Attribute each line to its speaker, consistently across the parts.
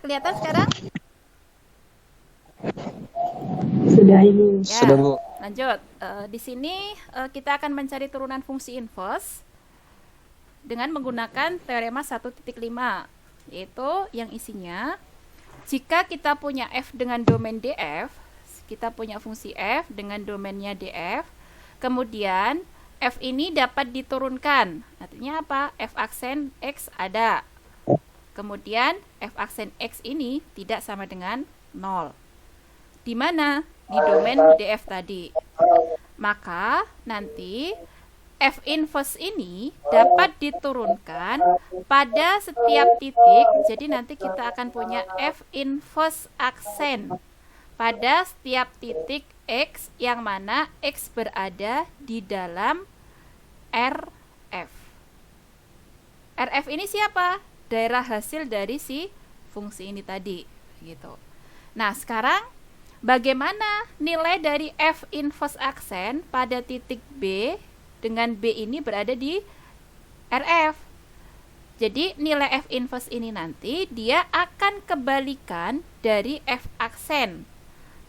Speaker 1: kelihatan sekarang?
Speaker 2: Sudah ini.
Speaker 1: Ya,
Speaker 3: Sudah, Bu.
Speaker 1: lanjut. Di sini kita akan mencari turunan fungsi inverse dengan menggunakan teorema 1.5, yaitu yang isinya jika kita punya f dengan domain df, kita punya fungsi f dengan domainnya df, kemudian f ini dapat diturunkan. Artinya apa? F aksen x ada. Kemudian f aksen x ini tidak sama dengan 0. Di mana? Di domain df tadi. Maka nanti f inverse ini dapat diturunkan pada setiap titik. Jadi nanti kita akan punya f inverse aksen pada setiap titik x yang mana x berada di dalam RF. RF ini siapa? Daerah hasil dari si fungsi ini tadi, gitu. Nah, sekarang bagaimana nilai dari f inverse aksen pada titik B dengan B ini berada di RF? Jadi nilai f inverse ini nanti dia akan kebalikan dari f aksen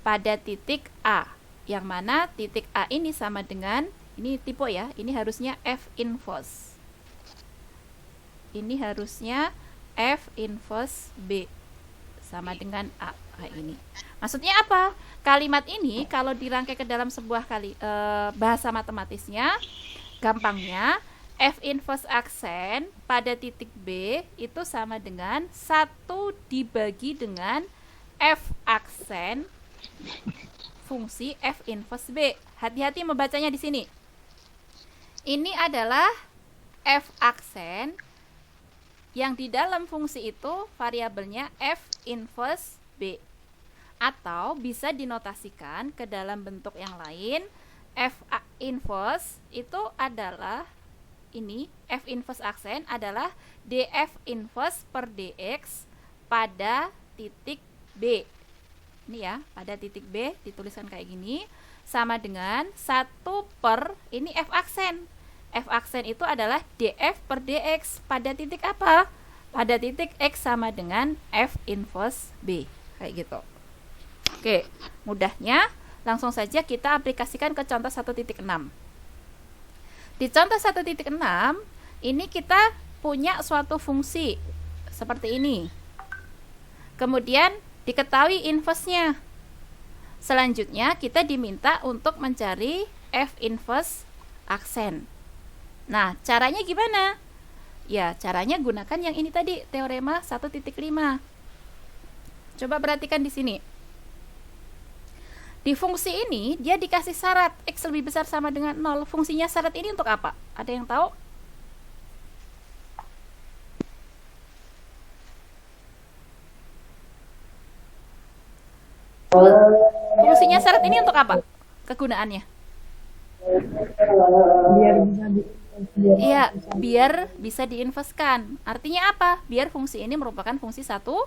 Speaker 1: pada titik A, yang mana titik A ini sama dengan, ini tipe ya, ini harusnya f inverse. Ini harusnya f inverse B sama dengan A kayak ini. Maksudnya apa? Kalimat ini kalau dirangkai ke dalam sebuah bahasa matematisnya, gampangnya f inverse aksen pada titik B itu sama dengan 1 dibagi dengan f aksen fungsi f inverse B. Hati-hati membacanya di sini. Ini adalah f aksen yang di dalam fungsi itu variabelnya f inverse B. Atau bisa dinotasikan ke dalam bentuk yang lain, f inverse itu adalah ini, f inverse aksen adalah df inverse per dx pada titik B. Ini ya, pada titik B dituliskan kayak gini, sama dengan 1 per, ini f aksen. F aksen itu adalah df per dx pada titik apa? Pada titik x sama dengan f inverse B. Kayak gitu. Oke, mudahnya langsung saja kita aplikasikan ke contoh 1.6. Di contoh 1.6 ini kita punya suatu fungsi seperti ini. Kemudian diketahui inverse-nya. Selanjutnya kita diminta untuk mencari f inverse aksen. Nah, caranya gimana? Ya, caranya gunakan yang ini tadi, teorema 1.5. Coba perhatikan di sini. Di fungsi ini dia dikasih syarat x lebih besar sama dengan 0. Fungsinya syarat ini untuk apa? Ada yang tahu? Fungsinya syarat ini untuk apa? Kegunaannya? Biar bisa diinverskan. Artinya apa? Biar fungsi ini merupakan fungsi satu.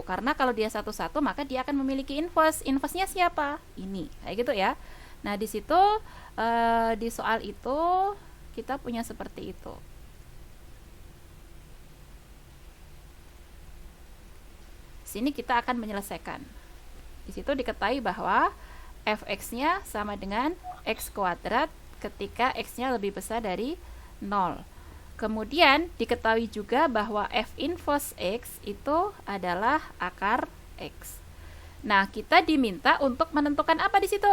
Speaker 1: Karena kalau dia satu, maka dia akan memiliki inverse. Inverse-nya siapa? Ini. Kayak gitu ya. Nah, di situ di soal itu kita punya seperti itu. Sini kita akan menyelesaikan. Di situ diketahui bahwa fx-nya sama dengan x kuadrat ketika x-nya lebih besar dari 0. Kemudian diketahui juga bahwa f inverse x itu adalah akar x. Nah, kita diminta untuk menentukan apa di situ?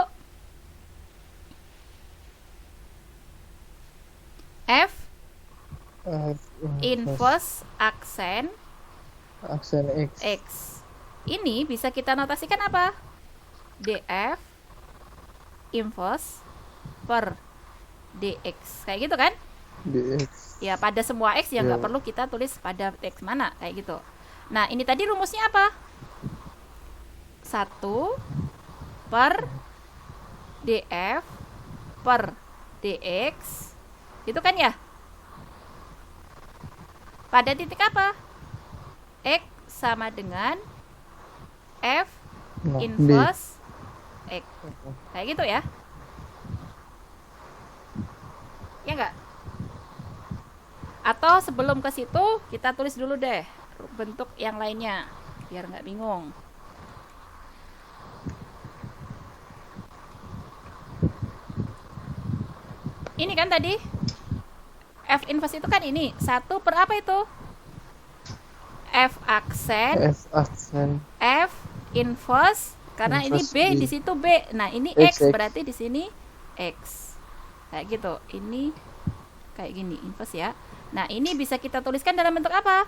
Speaker 1: F inverse aksen x. Ini bisa kita notasikan apa? df inverse per dx. Kayak gitu kan?
Speaker 3: dx.
Speaker 1: Ya, pada semua x ya nggak perlu kita tulis pada x mana, kayak gitu. Nah, ini tadi rumusnya apa? 1 per df per dx. Itu kan ya? Pada titik apa? X sama dengan f inverse x. Kayak gitu ya? Ya enggak? Atau sebelum ke situ kita tulis dulu deh bentuk yang lainnya biar nggak bingung. Ini kan tadi F inverse itu kan ini 1 per apa itu? F aksen
Speaker 3: F aksen
Speaker 1: F inverse karena ini
Speaker 3: Inverse
Speaker 1: B
Speaker 3: B.
Speaker 1: di situ B. Nah, ini X
Speaker 3: X.
Speaker 1: berarti di sini X. Kayak gitu. Ini kayak gini inverse ya. Nah, ini bisa kita tuliskan dalam bentuk apa?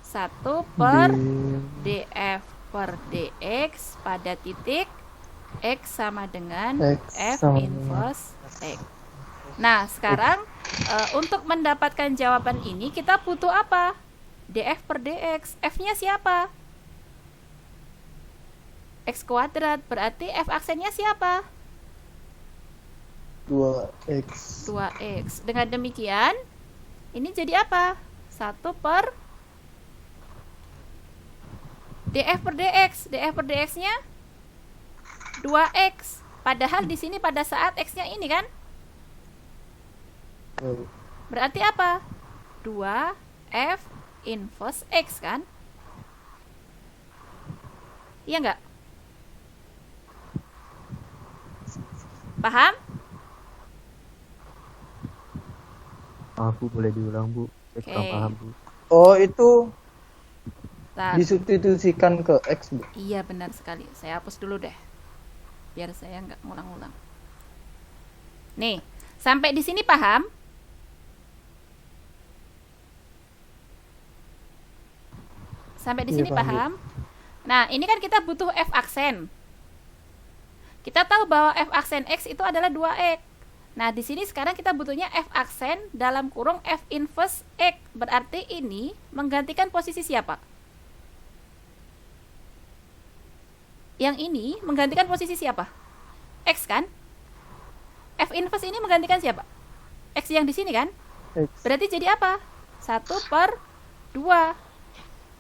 Speaker 1: 1 per df per dx pada titik x sama dengan
Speaker 3: X
Speaker 1: f
Speaker 3: sama
Speaker 1: inverse x. Nah, sekarang untuk mendapatkan jawaban ini kita butuh apa? df per dx. F-nya siapa? X kuadrat. Berarti f aksennya siapa?
Speaker 3: 2x.
Speaker 1: 2x. Dengan demikian, ini jadi apa? 1 per df per dx. df per dx-nya 2x. Padahal di sini pada saat x-nya ini kan? Berarti apa? 2f inverse x kan? Iya nggak? Paham?
Speaker 4: Bu, boleh diulang, Bu. Saya kurang
Speaker 1: Oke.
Speaker 4: paham, Bu.
Speaker 3: Oh, itu
Speaker 1: Bentar.
Speaker 3: disubstitusikan ke x, Bu.
Speaker 1: Iya benar sekali. Saya hapus dulu deh. Biar saya nggak ngulang-ulang. Nih, sampai di sini paham? Sampai di
Speaker 3: Iya,
Speaker 1: sini
Speaker 3: paham, Bu.
Speaker 1: paham? Nah, ini kan kita butuh f aksen. Kita tahu bahwa f aksen x itu adalah 2x. Nah, di sini sekarang kita butuhnya f aksen dalam kurung f inverse x. Berarti ini menggantikan posisi siapa? Yang ini menggantikan posisi siapa? X kan? F inverse ini menggantikan siapa? X yang di sini kan?
Speaker 3: X.
Speaker 1: Berarti jadi apa? 1 per 2.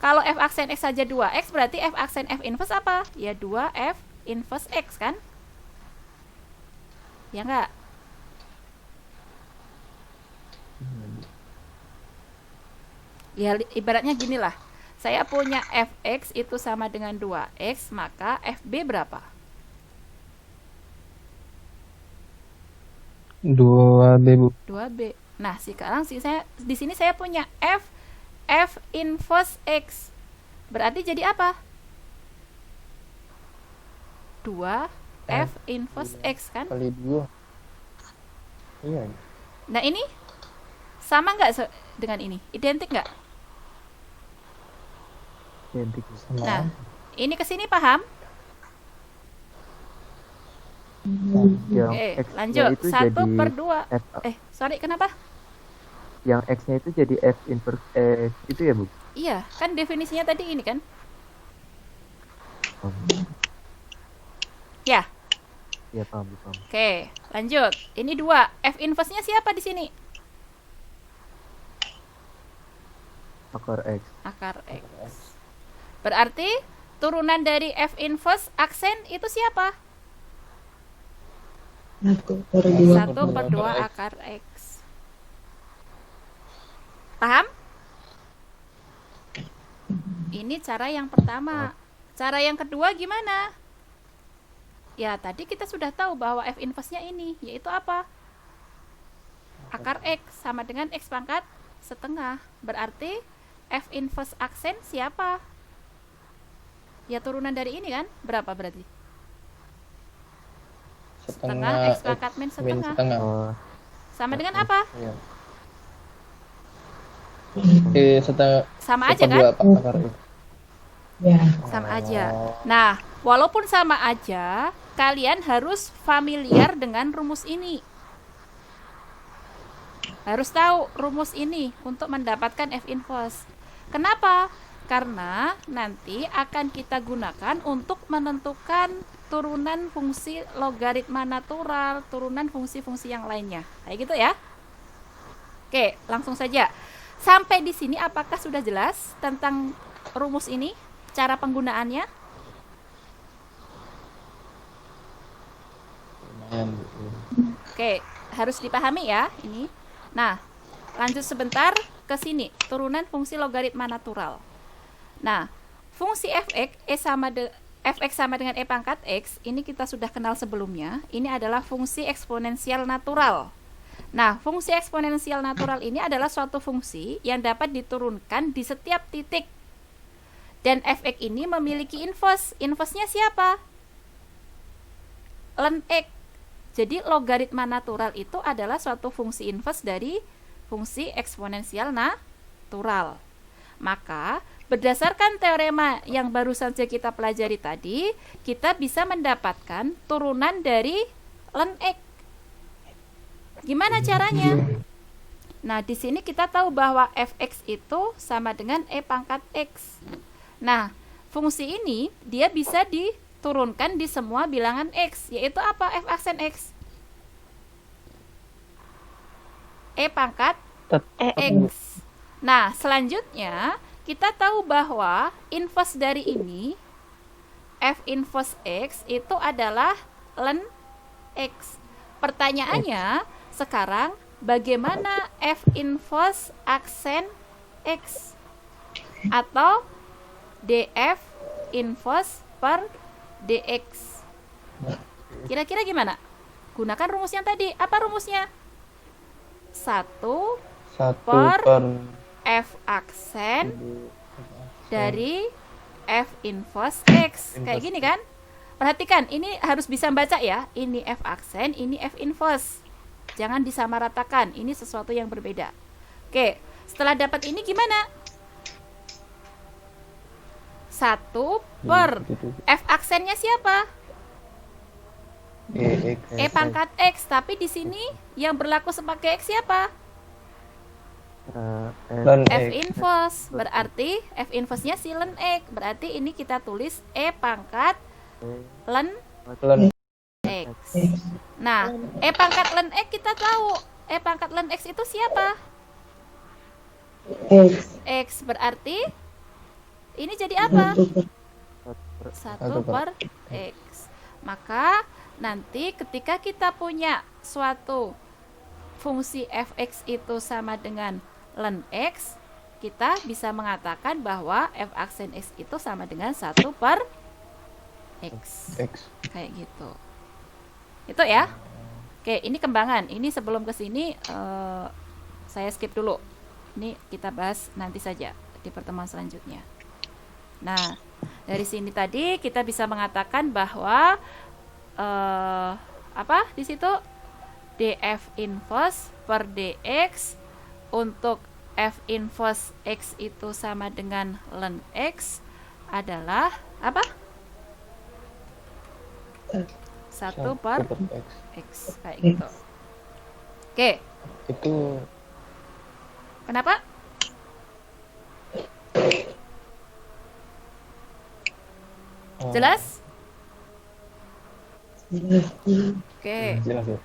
Speaker 1: Kalau f aksen x saja 2x, berarti f aksen f inverse apa? Ya 2f inverse x kan? Ya enggak? Ya ibaratnya gini lah. Saya punya fx itu sama dengan 2x, maka fb berapa?
Speaker 3: 2b, Bu.
Speaker 1: 2b. Nah, sekarang saya di sini saya punya f inverse x. Berarti jadi apa? 2f inverse x kan?
Speaker 3: Kali 2. Iya.
Speaker 1: Nah, ini sama nggak dengan ini? Identik nggak?
Speaker 4: Identik.
Speaker 3: Sama.
Speaker 1: Nah, ini ke sini paham?
Speaker 4: Yang
Speaker 1: Oke,
Speaker 4: X-nya
Speaker 1: lanjut.
Speaker 4: itu
Speaker 1: 1
Speaker 4: jadi
Speaker 1: per 2.
Speaker 4: F,
Speaker 1: Sorry, kenapa?
Speaker 4: yang X-nya itu jadi F inverse X itu ya, Bu?
Speaker 1: Iya, kan definisinya tadi ini kan?
Speaker 4: Oh,
Speaker 1: Ya.
Speaker 4: iya, paham, Bu, paham.
Speaker 1: Oke, lanjut. Ini 2. F inverse-nya siapa di sini?
Speaker 4: Akar X.
Speaker 1: Akar X. Berarti turunan dari F inverse aksen itu siapa?
Speaker 2: 1 per 2.
Speaker 1: 1 per 2 akar X. Paham? Ini cara yang pertama. Cara yang kedua gimana? Ya, tadi kita sudah tahu bahwa F inverse-nya ini, yaitu apa? Akar X sama dengan X pangkat setengah. Berarti F inverse aksen siapa? Ya, turunan dari ini kan? Berapa berarti? Setengah X pangkat min setengah.
Speaker 4: Oh,
Speaker 1: Sama dengan apa?
Speaker 3: Iya.
Speaker 1: Sama aja kan?
Speaker 3: Akar X.
Speaker 2: Ya.
Speaker 1: Sama aja. Nah, walaupun sama aja, kalian harus familiar dengan rumus ini. Harus tahu rumus ini untuk mendapatkan F inverse. Kenapa? Karena nanti akan kita gunakan untuk menentukan turunan fungsi logaritma natural, turunan fungsi-fungsi yang lainnya. Kayak gitu ya. Oke, langsung saja. Sampai di sini apakah sudah jelas tentang rumus ini? Cara penggunaannya?
Speaker 3: Lumayan, Bu.
Speaker 1: Oke, harus dipahami ya ini. Nah, lanjut sebentar ke sini, turunan fungsi logaritma natural. Nah, fungsi fx sama dengan e pangkat x, ini kita sudah kenal sebelumnya. Ini adalah fungsi eksponensial natural. Nah, fungsi eksponensial natural ini adalah suatu fungsi yang dapat diturunkan di setiap titik. Dan fx ini memiliki inverse. Inverse-nya siapa? Ln x. Jadi logaritma natural itu adalah suatu fungsi inverse dari fungsi eksponensial natural. Maka berdasarkan teorema yang baru saja kita pelajari tadi, kita bisa mendapatkan turunan dari ln x. Gimana caranya? Nah, di sini kita tahu bahwa fx itu sama dengan e pangkat x. Nah, fungsi ini dia bisa diturunkan di semua bilangan x, yaitu apa? F aksen x. E pangkat x. Nah, selanjutnya kita tahu bahwa inverse dari ini, f inverse x itu adalah ln x. Pertanyaannya sekarang, bagaimana f inverse aksen x? Atau df inverse per dx. Kira-kira gimana? Gunakan rumus yang tadi. Apa rumusnya? 1 per f aksen dari f inverse x. Kayak gini kan? Perhatikan, ini harus bisa baca ya. Ini f aksen, ini f inverse. Jangan disamaratakan, ini sesuatu yang berbeda. Oke, setelah dapat ini gimana? 1 per f aksennya siapa? E pangkat x, tapi di sini yang berlaku sebagai x siapa? F inverse. Berarti f inverse-nya si ln x. Berarti ini kita tulis e pangkat ln x. Nah, e pangkat ln x kita tahu. E pangkat ln x itu siapa? X. Berarti ini jadi apa? 1 per x. Maka nanti ketika kita punya suatu fungsi fx itu sama dengan ln x, kita bisa mengatakan bahwa f aksen x itu sama dengan 1 per x. Kayak gitu. Itu ya. Oke, ini kembangan. Ini sebelum ke sini saya skip dulu. Ini kita bahas nanti saja di pertemuan selanjutnya. Nah, dari sini tadi kita bisa mengatakan bahwa apa di situ df inverse per dx untuk f inverse x itu sama dengan ln x adalah apa? 1 per x kayak gitu. Oke.
Speaker 3: Itu
Speaker 1: Kenapa? Jelas?
Speaker 2: Jelas.
Speaker 1: Oke.
Speaker 3: jelas ya.